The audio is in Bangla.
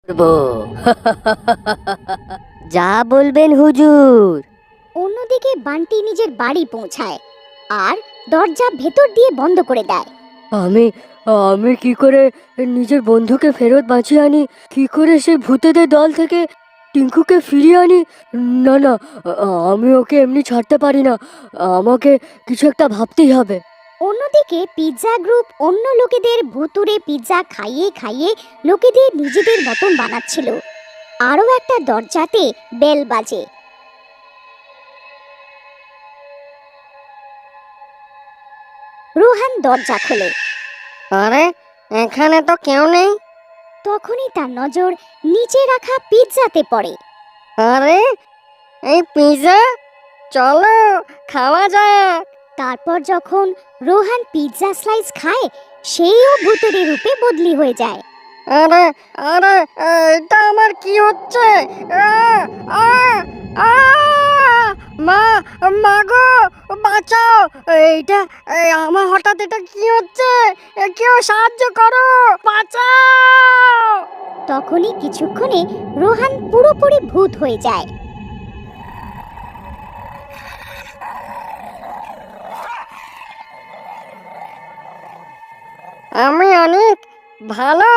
করবো। যা বলবেন হুজুর। অন্যদিকে বান্টি নিজের বাড়ি পৌঁছায় আর দরজা ভেতর দিয়ে বন্ধ করে দেয়। আমি আমি কি করে নিজের বন্ধুকে ফেরত বাঁচিয়ে আনি? কি করে সেই ভূতেদের দল থেকে টিঙ্কুকে ফিরিয়ে আনি? না না, আমি ওকে এমনি ছাড়তে পারি না। আমাকে কিছু একটা ভাবতেই হবে। অন্যদিকে পিৎজা গ্রুপ অন্য লোকেদের ভুতুড়ে পিৎজা খাইয়ে খাইয়ে লোকেদের নিজেদের মতন বানাচ্ছিল। আরও একটা দরজাতে বেল বাজে। রোহান দরজা খোলে। আরে, এখানে তো কেউ নেই। তখনই তার নজর নিচে রাখা পিৎজাতে পড়ে। আরে, এই পিৎজা, চলো খাওয়া যাক। তারপর যখন রোহান পিৎজা স্লাইস খায়, সেইও ভূতের রূপে বদলি হয়ে যায়। আরে আরে, এটা আমার কি হচ্ছে? আহ, আহ, আহ! মা, মা গো, বাঁচাও! এইটা আমার হঠাৎ এটা কি হচ্ছে? কেউ সাহায্য করো, বাঁচাও! তখনই কিছুক্ষণে রোহান পুরোপুরি ভূত হয়ে যায়। আমি অনেক ভালো